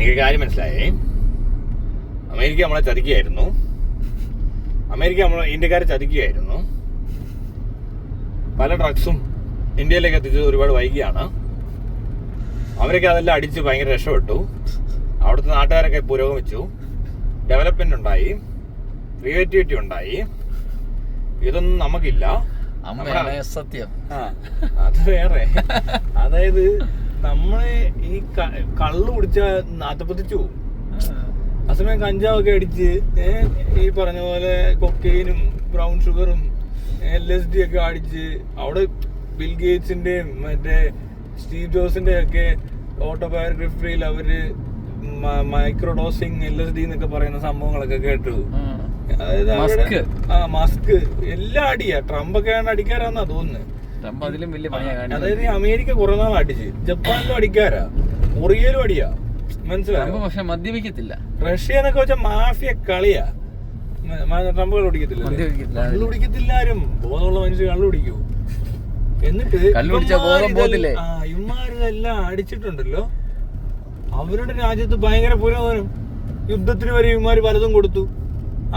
എനിക്ക് കാര്യം മനസ്സിലായേ. അമേരിക്ക നമ്മളെ ചതിക്കുകയായിരുന്നു. ഇന്ത്യക്കാരെ ചതിക്കുകയായിരുന്നു. പല ഡ്രഗ്സും ഇന്ത്യയിലേക്ക് എത്തിച്ചത് ഒരുപാട് വൈകിയാണ്. അവരൊക്കെ അതെല്ലാം അടിച്ച് ഭയങ്കര രക്ഷപ്പെട്ടു. അവിടുത്തെ നാട്ടുകാരൊക്കെ പുരോഗമിച്ചു, ഡെവലപ്മെന്റ് ഉണ്ടായി, ക്രിയേറ്റിവിറ്റി ഉണ്ടായി. ഇതൊന്നും നമുക്കില്ല. സത്യം അത് വേറെ. അതായത് നമ്മള് ഈ കള്ള് കുടിച്ച നാത്തപ്പത്തിച്ചു പോകും. അസമയം കഞ്ചാവൊക്കെ അടിച്ച് ഈ പറഞ്ഞ പോലെ കൊക്കൈനും ബ്രൗൺ ഷുഗറും LSD ഒക്കെ അടിച്ച് അവിടെ ബിൽ ഗേറ്റ്സിന്റെയും മറ്റേ സ്റ്റീവ് ജോസിന്റെ ഒക്കെ ഓട്ടോബയോഗ്രഫിയിൽ അവര് മൈക്രോഡോസിങ് LSD എന്നൊക്കെ പറയുന്ന സംഭവങ്ങളൊക്കെ കേട്ടു. അതായത് മസ്ക് എല്ലാം അടിയാ. ട്രംപൊക്കെ അടിക്കാരാന്നാ തോന്നുന്നത്. അതായത് അമേരിക്ക കുറെ നാൾ അടിച്ച്, ജപ്പാനിലും അടിക്കാരാ, കൊറിയയിലും അടിയാ. മനസ്സിലായോ? പക്ഷെ മദ്യപിക്കത്തില്ല. റഷ്യ എന്നൊക്കെ വെച്ചാൽ മാഫിയ കളിയാ. ട്രംപ് കള്ളു കുടിക്കത്തില്ല. ആരും ബോധമുള്ള മനുഷ്യർ കള്ളു കുടിക്കൂ. എന്നിട്ട് ഇവന്മാരിതെല്ലാം അടിച്ചിട്ടുണ്ടല്ലോ. അവരുടെ രാജ്യത്ത് ഭയങ്കര പുരോഗമനം. യുദ്ധത്തിന് വരെ ഇവന്മാര് പലതും കൊടുത്തു.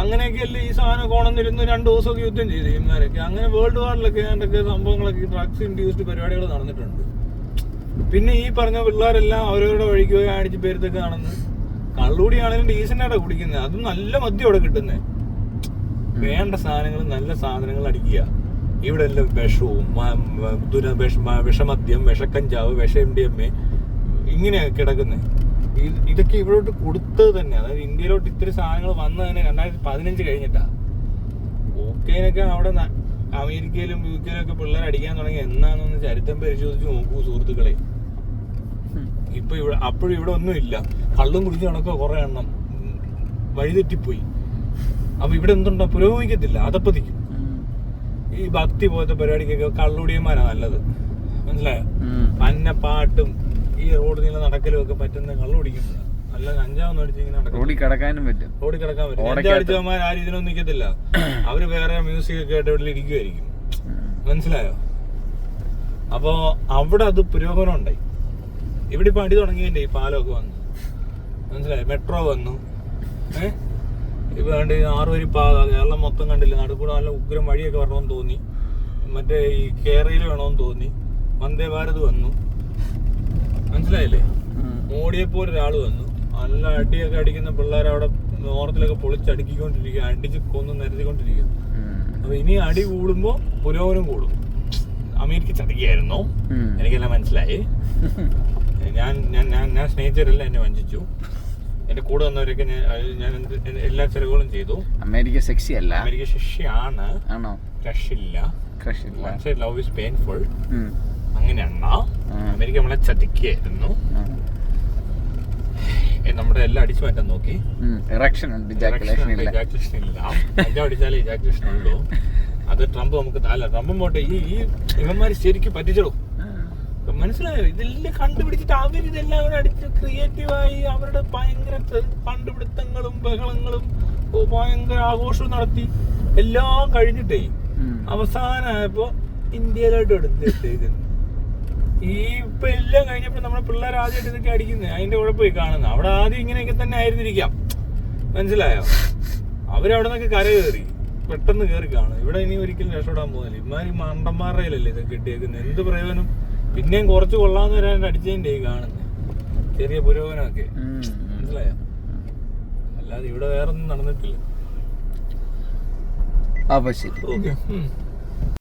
അങ്ങനെയൊക്കെയല്ലേ ഈ സാധനം കൊണന്നിരുന്നു 2 ദിവസമൊക്കെ യുദ്ധം ചെയ്തു ഇവന്മാരൊക്കെ. അങ്ങനെ വേൾഡ് വാറിലൊക്കെ ഏതൊക്കെ സംഭവങ്ങളൊക്കെ ഡ്രഗ്സ് ഇൻഡ്യൂസ്ഡ് പരിപാടികൾ നടന്നിട്ടുണ്ട്. പിന്നെ ഈ പറഞ്ഞ പിള്ളേരെല്ലാം അവരവരുടെ വഴിക്ക് പോയി അടിച്ച് പേരത്തൊക്കെ നടന്ന് കള്ളുകൂടിയാണെങ്കിലും ഡീസൻ്റായിട്ടാണ് കുടിക്കുന്നത്. അതും നല്ല മദ്യം അവിടെ കിട്ടുന്നത്. വേണ്ട സാധനങ്ങൾ, നല്ല സാധനങ്ങൾ അടിക്കുക. ഇവിടെ എല്ലാം വിഷവും വിഷമദ്യം, വിഷക്കഞ്ചാവ്, വിഷ MDMA ഇങ്ങനെയൊക്കെ കിടക്കുന്നത്. ഇതൊക്കെ ഇവിടോട്ട് കൊടുത്തത് തന്നെ. അതായത് ഇന്ത്യയിലോട്ട് ഇത്തിരി സാധനങ്ങൾ വന്നത് തന്നെ 2015 കഴിഞ്ഞിട്ടാ. ഓക്കേനൊക്കെ അവിടെ അമേരിക്കയിലും UK ഒക്കെ പിള്ളേർ അടിക്കാൻ തുടങ്ങി എന്നാണെന്ന് ചരിത്രം പരിശോധിച്ച് നോക്കൂ സുഹൃത്തുക്കളെ. ഇപ്പൊ ഇവിടെ അപ്പോഴും ഇവിടെ ഒന്നും ഇല്ല. കള്ളും കുടിച്ച് നടക്കുക കുറെ എണ്ണം വഴിതെറ്റിപ്പോയി. അപ്പൊ ഇവിടെ എന്തുണ്ടോ, പുരോഗമിക്കത്തില്ല, അതപ്പതിക്കും. ഈ ഭക്തി പോലത്തെ പരിപാടിക്കൊക്കെ കള്ളുടിയന്മാരാ നല്ലത്. മനസ്സിലായോ? പന്ന പാട്ടും ഈ റോഡ് നീളം നടക്കലും ഒക്കെ പറ്റുന്ന കള്ളു കുടിക്കുമ്പോഴാണ്. നല്ല കഞ്ചാവൊന്നും അടിച്ച് ഇങ്ങനെ റോഡിൽ കിടക്കാൻ പറ്റും. അടിച്ചവന്മാർ ആ രീതിയിലൊന്നും നിൽക്കത്തില്ല. അവര് വേറെ മ്യൂസിക് ഒക്കെ ആയിട്ട് ഇവിടെ ഇരിക്കുമായിരിക്കും. മനസ്സിലായോ? അപ്പൊ അവിടെ അത് പുരോഗമനം ഉണ്ടായി. ഇവിടെ ഇപ്പൊ അടി തുടങ്ങിയതിന്റെ ഈ പാലമൊക്കെ വന്നു. മനസ്സിലായോ? മെട്രോ വന്നു. ഇപ്പൊ കണ്ട് 6 വരി പാത കേരളം മൊത്തം കണ്ടില്ല. നടുക്കൂടെ നല്ല ഉഗ്രം വഴിയൊക്കെ വരണമെന്ന് തോന്നി. മറ്റേ ഈ കേരളയിൽ വേണമെന്ന് തോന്നി. വന്ദേ ഭാരത് വന്നു. മനസ്സിലായില്ലേ? മോഡിയെപ്പോലെ ഒരാൾ വന്നു. നല്ല അടിയൊക്കെ അടിക്കുന്ന പിള്ളേർ അവിടെ നോർത്തിലൊക്കെ പൊളിച്ചടുക്കിക്കൊണ്ടിരിക്കുക, അടിച്ച് കൊന്ന് നിരത്തിക്കൊണ്ടിരിക്കുക. അപ്പൊ ഇനി അടി കൂടുമ്പോ പുരോഗമനം കൂടും. അമേരിക്ക ചതിക്കുകയായിരുന്നു. എനിക്കെല്ലാം മനസ്സിലായി. ഞാൻ സ്നേഹിച്ചവരെല്ലാം എന്നെ വഞ്ചിച്ചു. എന്റെ കൂടെ വന്നവരൊക്കെ ഞാൻ എല്ലാ ചെലവുകളും ചെയ്തു. അമേരിക്ക സെക്സി അല്ല, അമേരിക്ക ശിക്ഷയാണ്. ക്രഷില്ല. Love is painful. അങ്ങനെയാണ് അമേരിക്ക നമ്മളെ ചതിക്കുകയായിരുന്നു. നമ്മുടെ എല്ലാം അടിച്ചു മാറ്റാൻ നോക്കി. ഇജാക്കുലേഷൻ ഇല്ല. അടിച്ചാലേ ഇജാക്കുലേഷൻ ഉള്ളൂ. അത് ട്രംപ് നമുക്ക് അല്ല, ട്രംപും പോട്ടെ, ഈ ഇവന്മാര് ശരിക്കും പറ്റിച്ചോ. മനസ്സിലായോ? ഇതെല്ലാം കണ്ടുപിടിച്ചിട്ട് അവരിതെല്ലാം കൂടെ അടിച്ച് ക്രിയേറ്റീവായി അവരുടെ ഭയങ്കര കണ്ടുപിടുത്തങ്ങളും ബഹളങ്ങളും ഭയങ്കര ആഘോഷവും നടത്തി എല്ലാം കഴിഞ്ഞിട്ടേ അവസാനമായപ്പോ ഇന്ത്യയിലോട്ട് എടുത്തിട്ടേക്കുന്നു. ഈ ഇപ്പൊ എല്ലാം കഴിഞ്ഞപ്പോ നമ്മുടെ പിള്ളേർ ആദ്യമായിട്ട് ഇതൊക്കെ അടിക്കുന്നത്. അതിന്റെ കുഴപ്പമായി കാണുന്നത്. അവിടെ ആദ്യം ഇങ്ങനെയൊക്കെ തന്നെ ആയിരുന്നിരിക്കാം. മനസ്സിലായോ? അവരവിടെ നിന്നൊക്കെ കര കയറി പെട്ടെന്ന് കയറി കാണും. ഇവിടെ ഇനി ഒരിക്കലും രക്ഷപ്പെടാൻ പോകുന്നില്ല. ഇമാര് മണ്ടന്മാരുടെ കയ്യിലല്ലേ ഇതൊക്കെ കിട്ടിയേക്കുന്നത്. എന്ത് പ്രയോജനം? പിന്നെയും കുറച്ച് കൊള്ളാന്ന് വരാൻ അടിച്ചതിന്റെ കാണുന്നത്. ചെറിയ പുരോഗമനമൊക്കെ. മനസ്സിലായോ? അല്ലാതെ ഇവിടെ വേറൊന്നും നടന്നിട്ടില്ല. അപ്പൊ ശരി. ഓക്കെ.